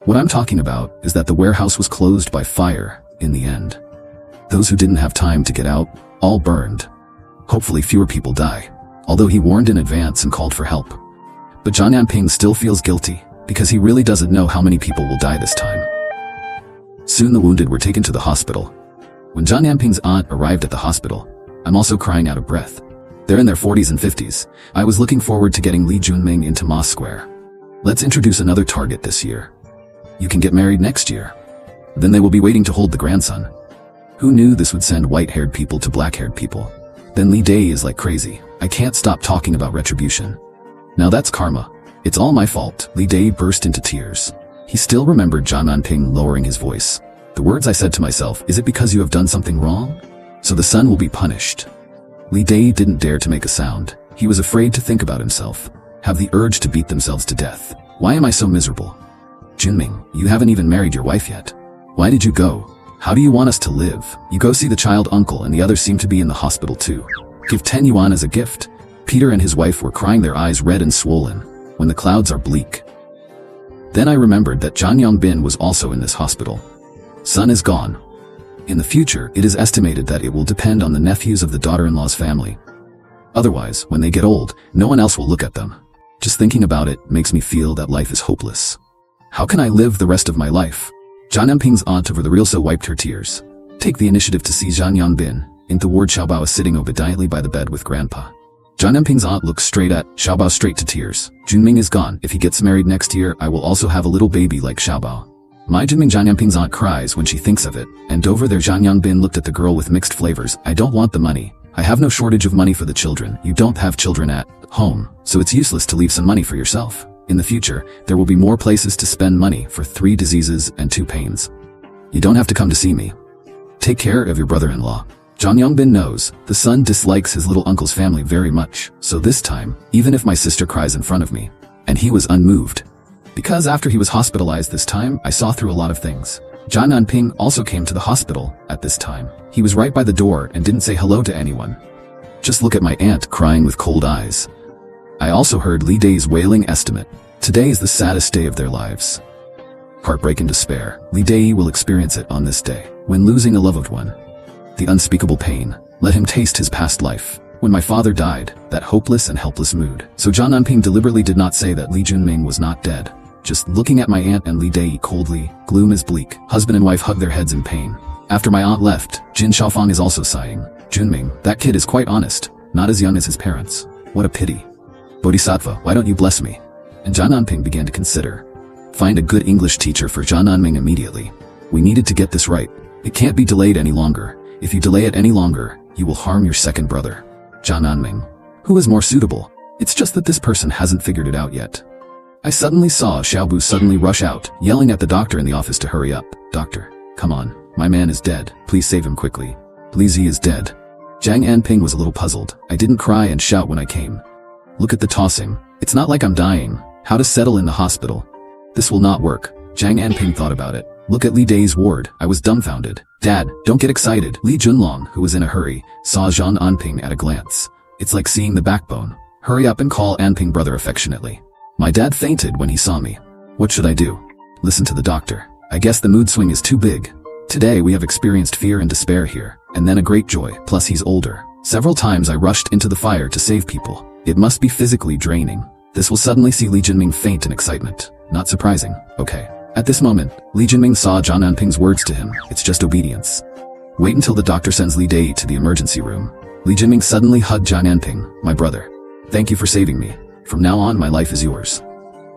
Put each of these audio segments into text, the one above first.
What I'm talking about is that the warehouse was closed by fire in the end. Those who didn't have time to get out, all burned. Hopefully fewer people die, although he warned in advance and called for help. But Zhang Anping still feels guilty, because he really doesn't know how many people will die this time. Soon the wounded were taken to the hospital. When Zhang Anping's aunt arrived at the hospital, I'm also crying out of breath. They're in their 40s and 50s. I was looking forward to getting Li Junming into Ma Square. Let's introduce another target this year. You can get married next year. Then they will be waiting to hold the grandson. Who knew this would send white-haired people to black-haired people? Then Li Dai is like crazy. I can't stop talking about retribution. Now that's karma. It's all my fault. Li Dai burst into tears. He still remembered Zhang Anping lowering his voice. The words I said to myself, is it because you have done something wrong? So the son will be punished. Li Dai didn't dare to make a sound. He was afraid to think about himself. Have the urge to beat themselves to death. Why am I so miserable? Junming, you haven't even married your wife yet. Why did you go? How do you want us to live? You go see the child uncle and the others seem to be in the hospital too. Give 10 yuan as a gift. Peter and his wife were crying, their eyes red and swollen, when the clouds are bleak. Then I remembered that Zhang Yongbin was also in this hospital. Son is gone. In the future, it is estimated that it will depend on the nephews of the daughter-in-law's family. Otherwise, when they get old, no one else will look at them. Just thinking about it makes me feel that life is hopeless. How can I live the rest of my life? Zhang Anping's aunt of the Realso wiped her tears. Take the initiative to see Zhang Yongbin. In the ward, Xiaobao is sitting obediently by the bed with grandpa. Zhang Anping's aunt looks straight at Xiaobao, straight to tears. Junming is gone. If he gets married next year, I will also have a little baby like Xiaobao. My Junming. Zhang Anping's aunt cries when she thinks of it. And over there Zhang Yongbin looked at the girl with mixed flavors. I don't want the money. I have no shortage of money for the children. You don't have children at home, so it's useless to leave some money for yourself. In the future, there will be more places to spend money for 3 diseases and 2 pains. You don't have to come to see me. Take care of your brother-in-law. Zhang Yongbin knows the son dislikes his little uncle's family very much, so this time, even if my sister cries in front of me, and he was unmoved. Because after he was hospitalized this time, I saw through a lot of things. Zhang Anping also came to the hospital at this time. He was right by the door and didn't say hello to anyone. Just look at my aunt crying with cold eyes. I also heard Li Dai's wailing estimate. Today is the saddest day of their lives. Heartbreak and despair. Li Dai will experience it on this day, when losing a loved one. The unspeakable pain. Let him taste his past life. When my father died, that hopeless and helpless mood. So Zhang Anping deliberately did not say that Li Junming was not dead. Just looking at my aunt and Li Dai coldly, gloom is bleak. Husband and wife hug their heads in pain. After my aunt left, Jin Shaofang is also sighing. Junming, that kid is quite honest, not as young as his parents. What a pity. Bodhisattva, why don't you bless me? And Zhang Anping began to consider. Find a good English teacher for Zhang Anping immediately. We needed to get this right. It can't be delayed any longer. If you delay it any longer, you will harm your second brother. Zhang Anping. Who is more suitable? It's just that this person hasn't figured it out yet. I suddenly saw Xiaobao suddenly rush out, yelling at the doctor in the office to hurry up. Doctor, come on. My man is dead. Please save him quickly. Please, he is dead. Zhang Anping was a little puzzled. I didn't cry and shout when I came. Look at the tossing. It's not like I'm dying. How to settle in the hospital? This will not work. Zhang Anping thought about it. Look at Li Dai's ward. I was dumbfounded. Dad, don't get excited. Li Junlong, who was in a hurry, saw Zhang Anping at a glance. It's like seeing the backbone. Hurry up and call Anping brother affectionately. My dad fainted when he saw me. What should I do? Listen to the doctor. I guess the mood swing is too big. Today we have experienced fear and despair here, and then a great joy, plus he's older. Several times I rushed into the fire to save people. It must be physically draining. This will suddenly see Li Junming faint in excitement. Not surprising. Okay. At this moment, Li Junming saw Zhang Anping's words to him. It's just obedience. Wait until the doctor sends Li Dai to the emergency room. Li Junming suddenly hugged Zhang Anping. My brother. Thank you for saving me. From now on, my life is yours.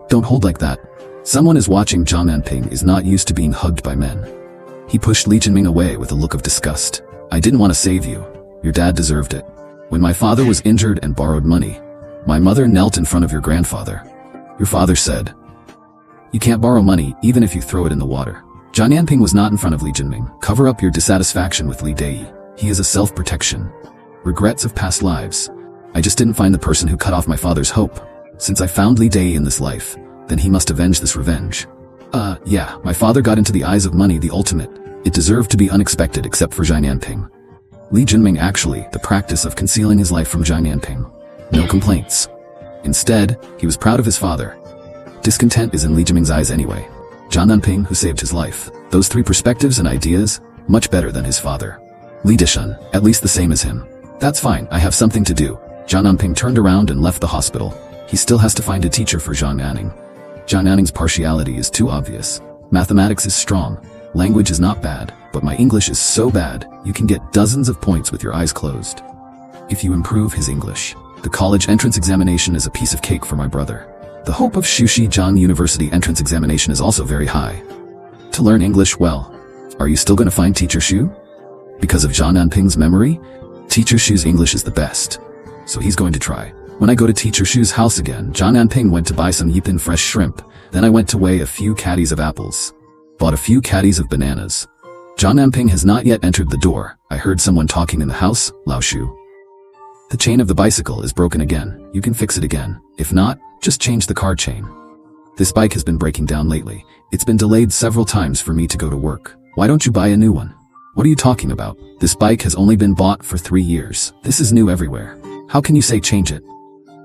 Don't hold like that. Someone is watching. Zhang Anping is not used to being hugged by men. He pushed Li Junming away with a look of disgust. I didn't want to save you. Your dad deserved it. When my father was injured and borrowed money, my mother knelt in front of your grandfather. Your father said, you can't borrow money even if you throw it in the water. Zhang Anping was not in front of Li Junming. Cover up your dissatisfaction with Li Dai. He is a self-protection. Regrets of past lives. I just didn't find the person who cut off my father's hope. Since I found Li Dai in this life, then he must avenge this revenge. Yeah, my father got into the eyes of money, the ultimate. It deserved to be unexpected except for Zhang Anping. Li Junming actually, the practice of concealing his life from Zhang Anping. No complaints. Instead, he was proud of his father. Discontent is in Li Junming's eyes anyway. Zhang Anping, who saved his life. Those 3 perspectives and ideas, much better than his father. Li Dishan, at least the same as him. That's fine, I have something to do. Zhang Anping turned around and left the hospital. He still has to find a teacher for Zhang Anning. Zhang Anning's partiality is too obvious. Mathematics is strong. Language is not bad, but my English is so bad, you can get dozens of points with your eyes closed. If you improve his English, the college entrance examination is a piece of cake for my brother. The hope of Zhang University entrance examination is also very high. To learn English well, are you still going to find Teacher Xu? Because of Zhang Anping's memory, Teacher Xu's English is the best. So he's going to try. When I go to Teacher Xu's house again, Zhang Anping went to buy some Yipin fresh shrimp. Then I went to weigh a few caddies of apples. Bought a few caddies of bananas. Zhang Anping has not yet entered the door. I heard someone talking in the house, Lao Shu. The chain of the bicycle is broken again. You can fix it again. If not, just change the car chain. This bike has been breaking down lately. It's been delayed several times for me to go to work. Why don't you buy a new one? What are you talking about? This bike has only been bought for 3 years. This is new everywhere. How can you say change it?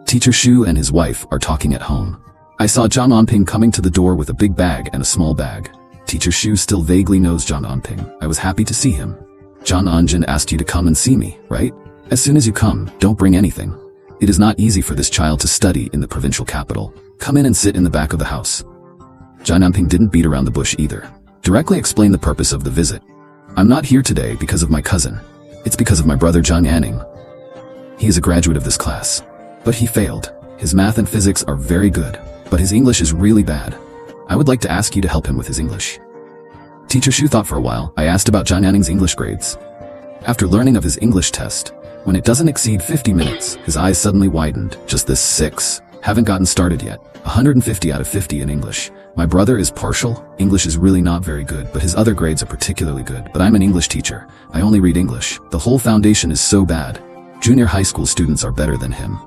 Teacher Xu and his wife are talking at home. I saw Zhang Anping coming to the door with a big bag and a small bag. Teacher Xu still vaguely knows Zhang Anping. I was happy to see him. Zhang Anjin asked you to come and see me, right? As soon as you come, don't bring anything. It is not easy for this child to study in the provincial capital. Come in and sit in the back of the house. Zhang Anping didn't beat around the bush either. Directly explain the purpose of the visit. I'm not here today because of my cousin. It's because of my brother Zhang Anning. He is a graduate of this class. But he failed. His math and physics are very good, but his English is really bad. I would like to ask you to help him with his English. Teacher Xu thought for a while. I asked about Zhang Anning's English grades. After learning of his English test, when it doesn't exceed 50 minutes, his eyes suddenly widened. Just this 6. Haven't gotten started yet. 150 out of 50 in English. My brother is partial. English is really not very good, but his other grades are particularly good. But I'm an English teacher. I only read English. The whole foundation is so bad. Junior high school students are better than him.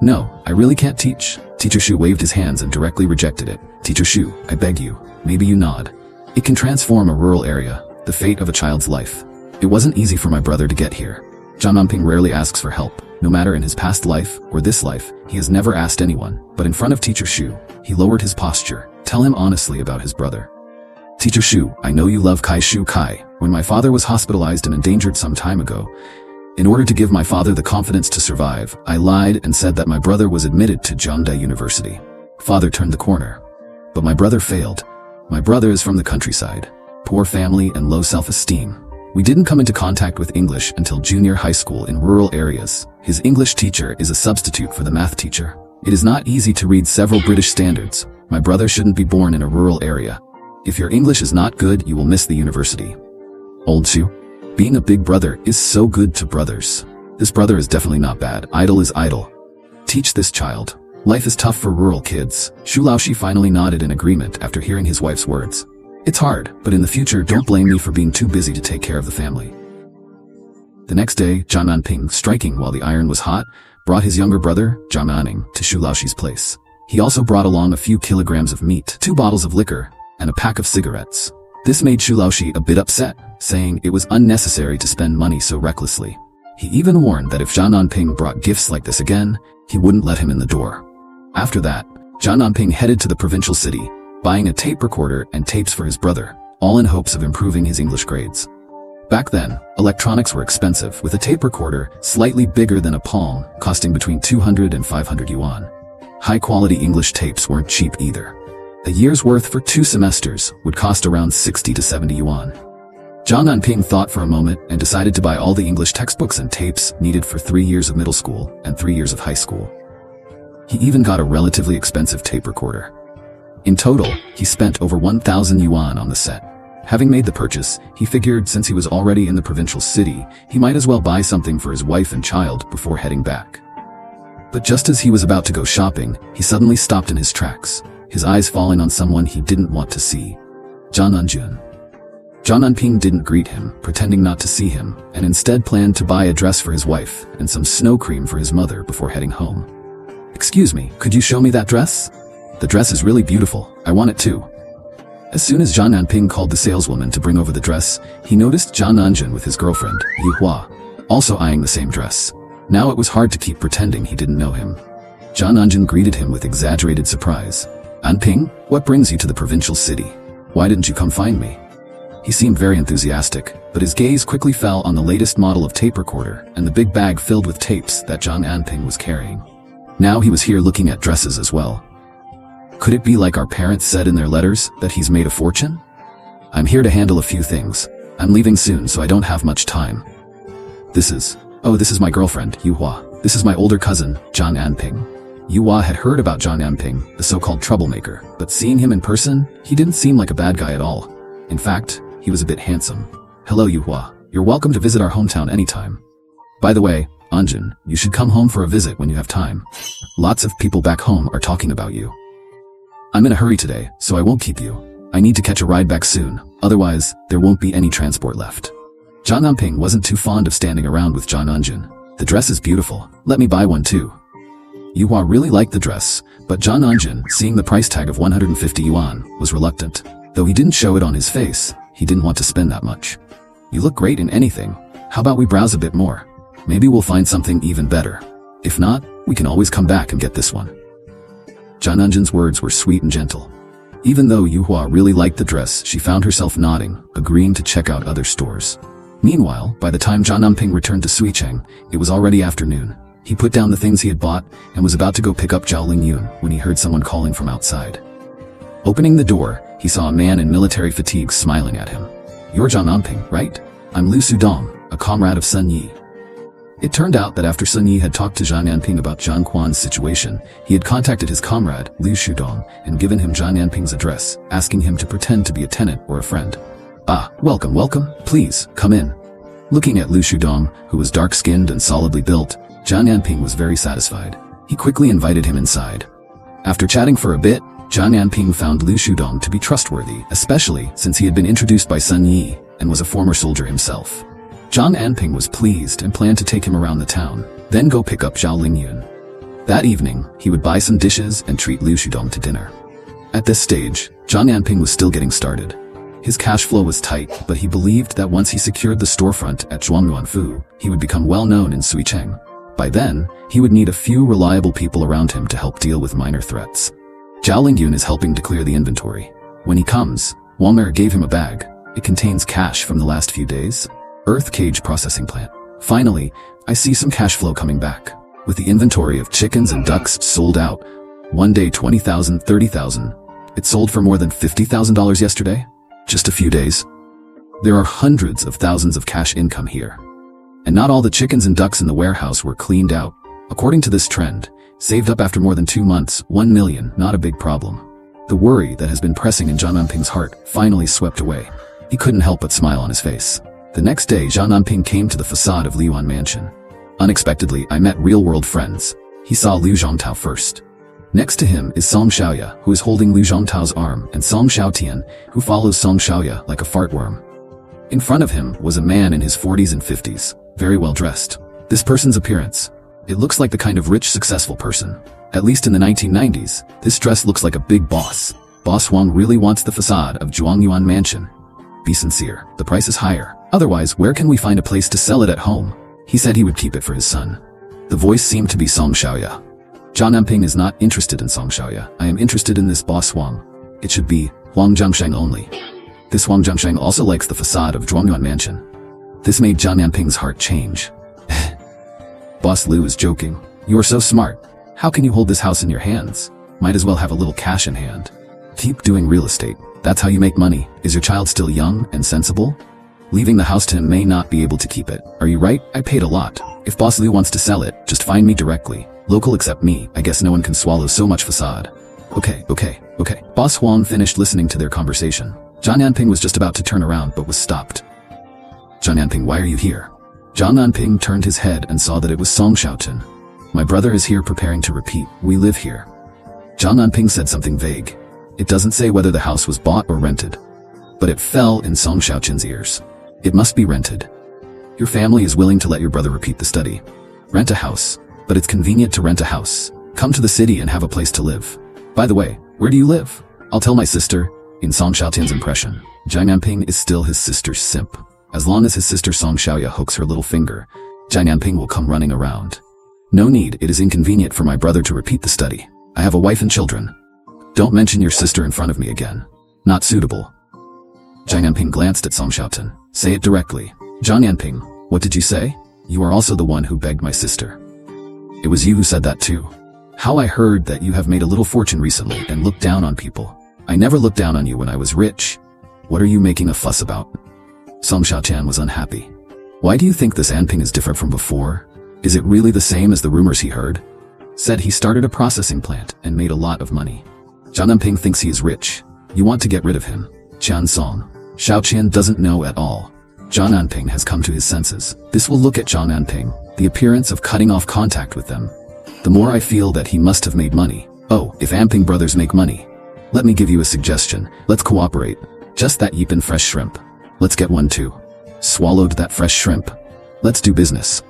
No, I really can't teach. Teacher Xu waved his hands and directly rejected it. Teacher Xu, I beg you, maybe you nod. It can transform a rural area, the fate of a child's life. It wasn't easy for my brother to get here. Zhang Anping rarely asks for help. No matter in his past life or this life, he has never asked anyone. But in front of Teacher Xu, he lowered his posture. Tell him honestly about his brother. Teacher Xu, I know you love Kai Shu Kai. When my father was hospitalized and endangered some time ago, in order to give my father the confidence to survive, I lied and said that my brother was admitted to Zhangde University. Father turned the corner. But my brother failed. My brother is from the countryside. Poor family and low self-esteem. We didn't come into contact with English until junior high school in rural areas. His English teacher is a substitute for the math teacher. It is not easy to read several British standards. My brother shouldn't be born in a rural area. If your English is not good, you will miss the university. Old Shu. Being a big brother is so good to brothers. This brother is definitely not bad. Idle is idle. Teach this child. Life is tough for rural kids. Shu Laoshi finally nodded in agreement after hearing his wife's words. It's hard, but in the future don't blame me for being too busy to take care of the family. The next day, Zhang Anping, striking while the iron was hot, brought his younger brother, Zhang Anning, to Shu Laoshi's place. He also brought along a few kilograms of meat, 2 bottles of liquor, and a pack of cigarettes. This made Shu Laoshi a bit upset, saying it was unnecessary to spend money so recklessly. He even warned that if Zhang Anping brought gifts like this again, he wouldn't let him in the door. After that, Zhang Anping headed to the provincial city, buying a tape recorder and tapes for his brother, all in hopes of improving his English grades. Back then, electronics were expensive, with a tape recorder slightly bigger than a palm, costing between 200 and 500 yuan. High-quality English tapes weren't cheap either. A year's worth for 2 semesters would cost around 60 to 70 yuan. Zhang Anping thought for a moment and decided to buy all the English textbooks and tapes needed for 3 years of middle school and 3 years of high school. He even got a relatively expensive tape recorder. In total, he spent over 1,000 yuan on the set. Having made the purchase, he figured since he was already in the provincial city, he might as well buy something for his wife and child before heading back. But just as he was about to go shopping, he suddenly stopped in his tracks, his eyes falling on someone he didn't want to see. Zhang Anjun. Zhang Anping didn't greet him, pretending not to see him, and instead planned to buy a dress for his wife and some snow cream for his mother before heading home. Excuse me, could you show me that dress? The dress is really beautiful. I want it too. As soon as Zhang Anping called the saleswoman to bring over the dress, he noticed Zhang Anjun with his girlfriend, Yu Hua, also eyeing the same dress. Now it was hard to keep pretending he didn't know him. Zhang Anjun greeted him with exaggerated surprise. Anping, what brings you to the provincial city? Why didn't you come find me? He seemed very enthusiastic, but his gaze quickly fell on the latest model of tape recorder and the big bag filled with tapes that Zhang Anping was carrying. Now he was here looking at dresses as well. Could it be like our parents said in their letters, that he's made a fortune? I'm here to handle a few things. I'm leaving soon, so I don't have much time. This is my girlfriend, Yuhua. This is my older cousin, Zhang Anping. Yuhua had heard about Zhang Anping, the so-called troublemaker, but seeing him in person, he didn't seem like a bad guy at all. In fact, he was a bit handsome. Hello, Yuhua. You're welcome to visit our hometown anytime. By the way, Anjun, you should come home for a visit when you have time. Lots of people back home are talking about you. I'm in a hurry today, so I won't keep you. I need to catch a ride back soon, otherwise, there won't be any transport left. Zhang Anping wasn't too fond of standing around with Zhang Anjun. The dress is beautiful, let me buy one too. Yuhua really liked the dress, but Zhang Anjun, seeing the price tag of 150 yuan, was reluctant. Though he didn't show it on his face, he didn't want to spend that much. You look great in anything. How about we browse a bit more? Maybe we'll find something even better. If not, we can always come back and get this one. Zhang Anjun's words were sweet and gentle. Even though Yuhua really liked the dress, she found herself nodding, agreeing to check out other stores. Meanwhile, by the time Zhang Anping returned to Suicheng, it was already afternoon. He put down the things he had bought and was about to go pick up Zhao Lingyun when he heard someone calling from outside. Opening the door, he saw a man in military fatigues smiling at him. You're Zhang Anping, right? I'm Liu Sudong, a comrade of Sun Yi. It turned out that after Sun Yi had talked to Zhang Anping about Zhang Quan's situation, he had contacted his comrade, Liu Shudong, and given him Zhang Anping's address, asking him to pretend to be a tenant or a friend. Ah, welcome, please, come in. Looking at Liu Shudong, who was dark-skinned and solidly built, Zhang Anping was very satisfied. He quickly invited him inside. After chatting for a bit, Zhang Anping found Liu Shudong to be trustworthy, especially since he had been introduced by Sun Yi and was a former soldier himself. Zhang Anping was pleased and planned to take him around the town, then go pick up Zhao Lingyun. That evening, he would buy some dishes and treat Liu Shudong to dinner. At this stage, Zhang Anping was still getting started. His cash flow was tight, but he believed that once he secured the storefront at Zhuangyuanfu, he would become well known in Suicheng. By then, he would need a few reliable people around him to help deal with minor threats. Zhao Lingyun is helping to clear the inventory. When he comes, Walmer gave him a bag. It contains cash from the last few days. Earth cage processing plant. Finally, I see some cash flow coming back. With the inventory of chickens and ducks sold out, one day 20,000, 30,000. It sold for more than $50,000 yesterday? Just a few days. There are hundreds of thousands of cash income here. And not all the chickens and ducks in the warehouse were cleaned out. According to this trend, saved up after more than 2 months, 1 million, not a big problem. The worry that has been pressing in Zhang Anping's heart finally swept away. He couldn't help but smile on his face. The next day, Zhang Anping came to the facade of Liyuan Mansion. Unexpectedly, I met real-world friends. He saw Liu Zhongtao first. Next to him is Song Xiaoya, who is holding Liu Zhongtao's arm, and Song Xiaotian, who follows Song Xiaoya like a fartworm. In front of him was a man in his 40s and 50s, very well dressed. This person's appearance, it looks like the kind of rich, successful person. At least in the 1990s, this dress looks like a big boss. Boss Wang really wants the facade of Zhuangyuan Mansion. Be sincere, the price is higher. Otherwise, where can we find a place to sell it at home? He said he would keep it for his son. The voice seemed to be Song Xiaoya. Zhang Anping is not interested in Song Xiaoya. I am interested in this boss Wang. It should be Wang Zhangsheng only. This Wang Zhangsheng also likes the facade of Zhuangyuan Mansion. This made Zhang Anping's heart change. Boss Liu is joking. You are so smart. How can you hold this house in your hands? Might as well have a little cash in hand. Keep doing real estate. That's how you make money. Is your child still young and sensible? Leaving the house to him may not be able to keep it. Are you right? I paid a lot. If Boss Liu wants to sell it, just find me directly. Local except me. I guess no one can swallow so much facade. Okay. Boss Huang finished listening to their conversation. Zhang Anping was just about to turn around but was stopped. Zhang Anping, why are you here? Zhang Anping turned his head and saw that it was Song Xiaochen. My brother is here preparing to repeat. We live here. Zhang Anping said something vague. It doesn't say whether the house was bought or rented. But it fell in Song Xiaochen's ears. It must be rented. Your family is willing to let your brother repeat the study. Rent a house. But it's convenient to rent a house. Come to the city and have a place to live. By the way, where do you live? I'll tell my sister. In Song Xiaotian's impression, Zhang Anping is still his sister's simp. As long as his sister Song Xiaoya hooks her little finger, Zhang Anping will come running around. No need, it is inconvenient for my brother to repeat the study. I have a wife and children. Don't mention your sister in front of me again. Not suitable. Zhang Anping glanced at Song Xiaotan. Say it directly. Zhang Anping, what did you say? You are also the one who begged my sister. It was you who said that too. How I heard that you have made a little fortune recently and looked down on people. I never looked down on you when I was rich. What are you making a fuss about? Song Xiaotan was unhappy. Why do you think this Anping is different from before? Is it really the same as the rumors he heard? Said he started a processing plant and made a lot of money. Zhang Anping thinks he is rich. You want to get rid of him. Qian Song. Xiaoqian doesn't know at all. Zhang Anping has come to his senses. This will look at Zhang Anping, the appearance of cutting off contact with them. The more I feel that he must have made money. Oh, if Anping brothers make money. Let me give you a suggestion. Let's cooperate. Just that Yipin fresh shrimp. Let's get one too. Swallowed that fresh shrimp. Let's do business.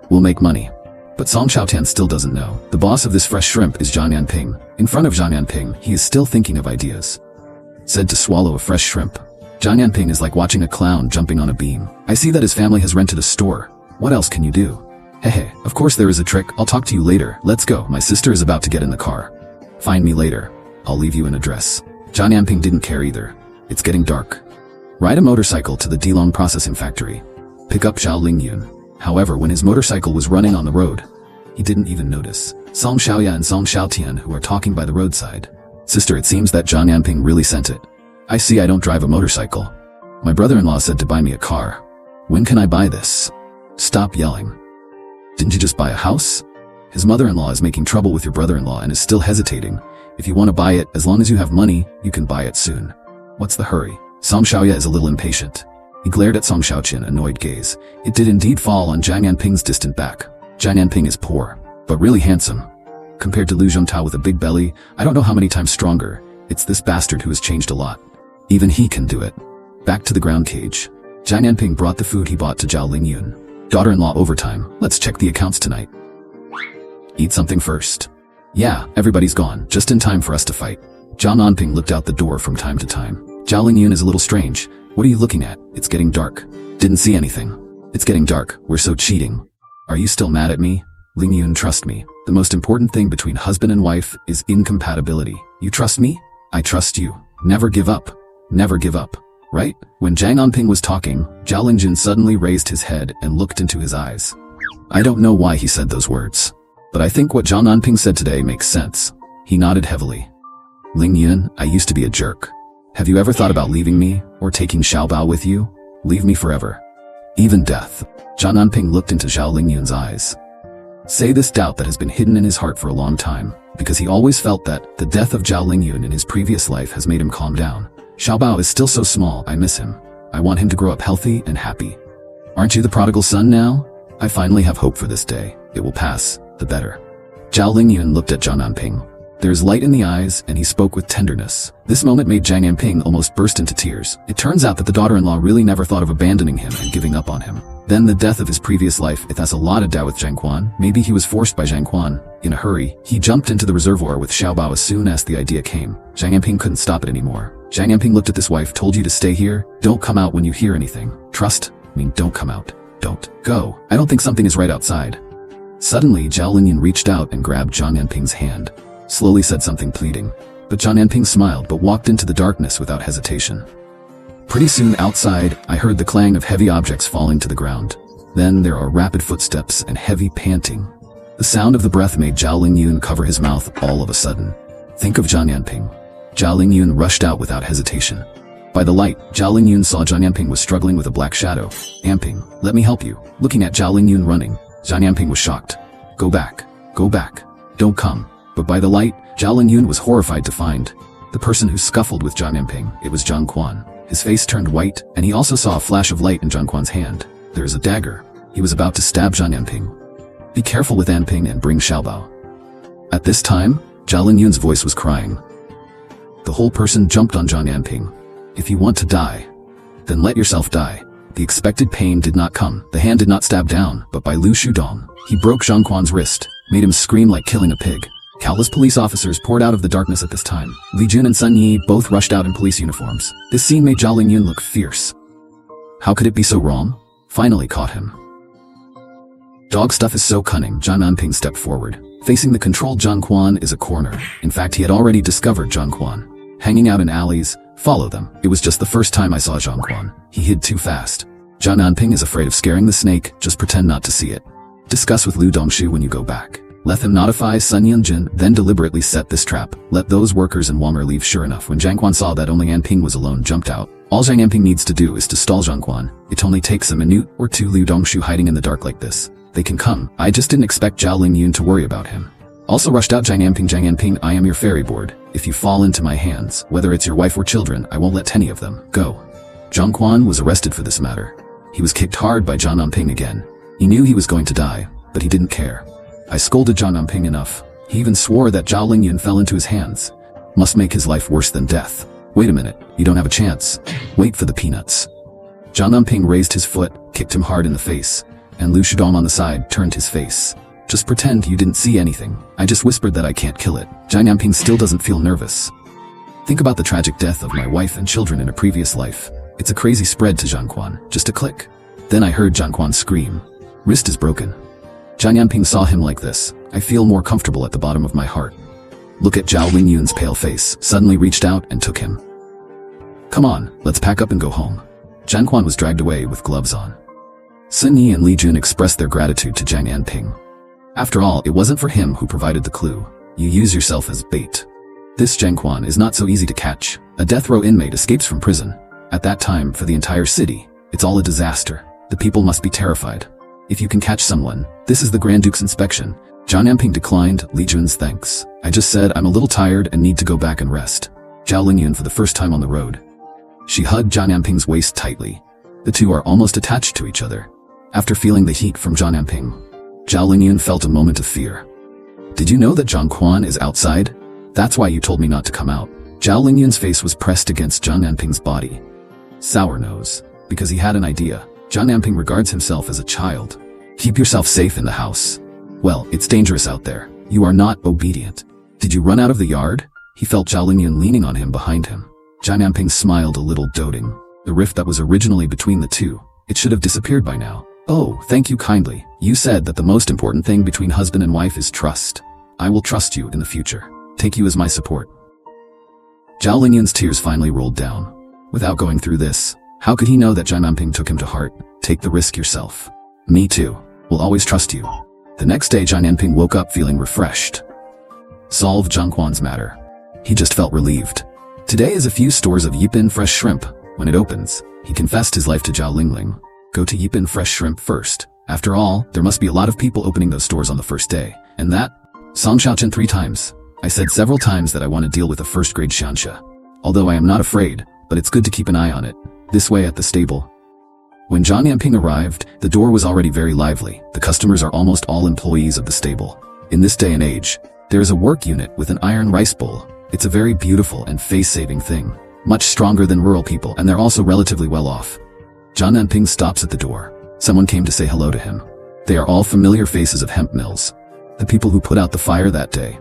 We'll make money. But Song Xiaotan still doesn't know. The boss of this fresh shrimp is Zhang Anping. In front of Zhang Anping, he is still thinking of ideas. Said to swallow a fresh shrimp. Zhang Anping is like watching a clown jumping on a beam. I see that his family has rented a store. What else can you do? Hehe, of course there is a trick. I'll talk to you later. Let's go. My sister is about to get in the car. Find me later. I'll leave you an address. Zhang Anping didn't care either. It's getting dark. Ride a motorcycle to the Dilong processing factory. Pick up Zhao Lingyun. However, when his motorcycle was running on the road, he didn't even notice Song Xiaoya and Song Xiaotian, who are talking by the roadside. Sister, it seems that Zhang Anping really sent it. I see I don't drive a motorcycle. My brother-in-law said to buy me a car. When can I buy this? Stop yelling. Didn't you just buy a house? His mother-in-law is making trouble with your brother-in-law and is still hesitating. If you want to buy it, as long as you have money, you can buy it soon. What's the hurry? Song Xiaoya is a little impatient. He glared at Song Xiaoqian, annoyed gaze. It did indeed fall on Zhang Anping's distant back. Zhang Anping is poor, but really handsome. Compared to Lu Zhongtao with a big belly, I don't know how many times stronger. It's this bastard who has changed a lot. Even he can do it. Back to the ground cage. Zhang Anping brought the food he bought to Zhao Lingyun. Daughter-in-law overtime. Let's check the accounts tonight. Eat something first. Yeah, everybody's gone, just in time for us to fight. Zhang Anping looked out the door from time to time. Zhao Lingyun is a little strange. What are you looking at? It's getting dark. Didn't see anything. It's getting dark. We're so cheating. Are you still mad at me? Lingyun, trust me. The most important thing between husband and wife is incompatibility. You trust me? I trust you. Never give up. Never give up. Right? When Zhang Anping was talking, Zhao Lingjun suddenly raised his head and looked into his eyes. I don't know why he said those words, but I think what Zhang Anping said today makes sense. He nodded heavily. Lingyun, I used to be a jerk. Have you ever thought about leaving me, or taking Xiaobao with you? Leave me forever. Even death. Zhang Anping looked into Zhao Lingyun's eyes. Say this doubt that has been hidden in his heart for a long time, because he always felt that the death of Zhao Lingyun in his previous life has made him calm down. Xiaobao is still so small, I miss him. I want him to grow up healthy and happy. Aren't you the prodigal son now? I finally have hope for this day. It will pass, the better. Zhao Lingyun looked at Zhang Anping. There is light in the eyes, and he spoke with tenderness. This moment made Zhang Anping almost burst into tears. It turns out that the daughter-in-law really never thought of abandoning him and giving up on him. Then the death of his previous life, it has a lot of doubt with Zhang Quan. Maybe he was forced by Zhang Quan. In a hurry, he jumped into the reservoir with Xiaobao as soon as the idea came. Zhang Anping couldn't stop it anymore. Zhang Anping looked at this wife. Told you to stay here? Don't come out when you hear anything. Trust? Don't come out. Don't. Go. I don't think something is right outside. Suddenly, Zhao Lingyun reached out and grabbed Zhang Anping's hand. Slowly said something pleading. But Zhang Anping smiled but walked into the darkness without hesitation. Pretty soon outside, I heard the clang of heavy objects falling to the ground. Then there are rapid footsteps and heavy panting. The sound of the breath made Zhao Lingyun cover his mouth all of a sudden. Think of Zhang Anping. Zhao Lingyun rushed out without hesitation. By the light, Zhao Lingyun saw Zhang Anping was struggling with a black shadow. Anping, let me help you. Looking at Zhao Lingyun running, Zhang Anping was shocked. Go back. Go back. Don't come. But by the light, Zhao Lingyun was horrified to find the person who scuffled with Zhang Anping. It was Zhang Quan. His face turned white, and he also saw a flash of light in Zhang Quan's hand. There is a dagger. He was about to stab Zhang Anping. Be careful with Anping and bring Xiaobao. At this time, Zhao Lingyun's voice was crying. The whole person jumped on Zhang Anping. If you want to die, then let yourself die. The expected pain did not come. The hand did not stab down, but by Lu Shudong. He broke Zhang Quan's wrist, made him scream like killing a pig. Countless police officers poured out of the darkness at this time. Li Jun and Sun Yi both rushed out in police uniforms. This scene made Zhao Lingyun look fierce. How could it be so wrong? Finally caught him. Dog stuff is so cunning. Zhang Anping stepped forward. Facing the controlled Zhang Quan is a corner. In fact, he had already discovered Zhang Quan. Hanging out in alleys, follow them. It was just the first time I saw Zhang Quan. He hid too fast. Zhang Anping is afraid of scaring the snake, just pretend not to see it. Discuss with Lu Dongshu when you go back. Let them notify Sun Yunjin, then deliberately set this trap. Let those workers and Walmer leave. Sure enough, when Zhang Quan saw that only Anping was alone, jumped out. All Zhang Anping needs to do is to stall Zhang Quan. It only takes a minute or two. Lu Dongshu hiding in the dark like this. They can come. I just didn't expect Zhao Lingyun to worry about him. Also rushed out Zhang Anping. Zhang Anping, I am your fairy board. If you fall into my hands, whether it's your wife or children, I won't let any of them go. Zhang Quan was arrested for this matter. He was kicked hard by Zhang Anping again. He knew he was going to die, but he didn't care. I scolded Zhang Anping enough. He even swore that Zhao Lingyun fell into his hands. Must make his life worse than death. Wait a minute, you don't have a chance. Wait for the peanuts. Zhang Anping raised his foot, kicked him hard in the face, and Lu Shudong on the side turned his face. Just pretend you didn't see anything. I just whispered that I can't kill it. Zhang Anping still doesn't feel nervous. Think about the tragic death of my wife and children in a previous life. It's a crazy spread to Zhang Quan. Just a click. Then I heard Zhang Quan scream. Wrist is broken. Zhang Anping saw him like this. I feel more comfortable at the bottom of my heart. Look at Zhao Lingyun's pale face. Suddenly reached out and took him. Come on, let's pack up and go home. Zhang Quan was dragged away with gloves on. Sun Yi and Li Jun expressed their gratitude to Zhang Anping. After all, it wasn't for him who provided the clue. You use yourself as bait. This Zhang Quan is not so easy to catch. A death row inmate escapes from prison. At that time, for the entire city, it's all a disaster. The people must be terrified. If you can catch someone, this is the Grand Duke's inspection. Zhang Anping declined Li Jun's thanks. I just said I'm a little tired and need to go back and rest. Zhao Lingyun for the first time on the road. She hugged Zhang Anping's waist tightly. The two are almost attached to each other. After feeling the heat from Zhang Anping, Zhao Lingyun felt a moment of fear. Did you know that Zhang Quan is outside? That's why you told me not to come out. Zhao Lingyun's face was pressed against Zhang Anping's body. Sour nose. Because he had an idea. Zhang Anping regards himself as a child. Keep yourself safe in the house. Well, it's dangerous out there. You are not obedient. Did you run out of the yard? He felt Zhao Lingyun leaning on him behind him. Zhang Anping smiled a little, doting. The rift that was originally between the two, it should have disappeared by now. Oh, thank you kindly. You said that the most important thing between husband and wife is trust. I will trust you in the future. Take you as my support. Zhao Lingyun's tears finally rolled down. Without going through this, how could he know that Zhang Anping took him to heart? Take the risk yourself. Me too. Will always trust you. The next day Zhang Anping woke up feeling refreshed. Solve Zhang Quan's matter. He just felt relieved. Today is a few stores of Yipin fresh shrimp. When it opens, he confessed his life to Zhao Lingling. Go to Yipin fresh shrimp first. After all, there must be a lot of people opening those stores on the first day. And that? Song Xiaochen 3 times. I said several times that I want to deal with a first-grade xianxia. Although I am not afraid, but it's good to keep an eye on it. This way at the stable. When Zhang Anping arrived, the door was already very lively. The customers are almost all employees of the stable. In this day and age, there is a work unit with an iron rice bowl. It's a very beautiful and face-saving thing. Much stronger than rural people, and they're also relatively well off. Zhang Anping stops at the door. Someone came to say hello to him. They are all familiar faces of hemp mills. The people who put out the fire that day.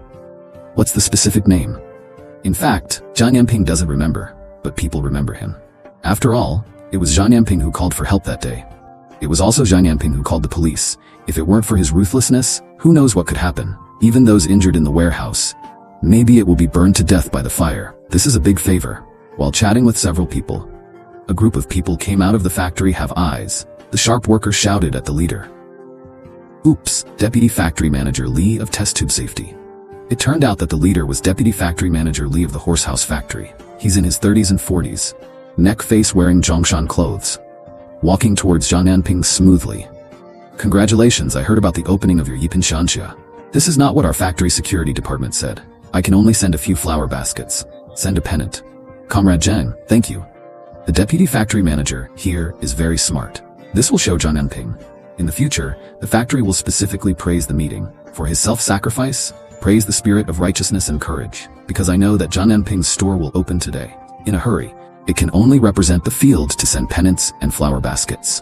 What's the specific name? In fact, Zhang Anping doesn't remember, but people remember him. After all, it was Zhang Anping who called for help that day. It was also Zhang Anping who called the police. If it weren't for his ruthlessness, who knows what could happen. Even those injured in the warehouse. Maybe it will be burned to death by the fire. This is a big favor. While chatting with several people, a group of people came out of the factory. Have eyes. The sharp worker shouted at the leader. Oops, Deputy Factory Manager Li of Test Tube Safety. It turned out that the leader was Deputy Factory Manager Li of the Horsehouse Factory. He's in his 30s and 40s. Neck face wearing Zhongshan clothes. Walking towards Zhang Anping smoothly. Congratulations, I heard about the opening of your Yipin xianxia. This is not what our factory security department said. I can only send a few flower baskets. Send a pennant. Comrade Zhang, thank you. The Deputy Factory Manager here is very smart. This will show Zhang Anping. In the future, the factory will specifically praise the meeting. For his self-sacrifice, praise the spirit of righteousness and courage. Because I know that Zhang Anping's store will open today. In a hurry. It can only represent the field to send pennants and flower baskets.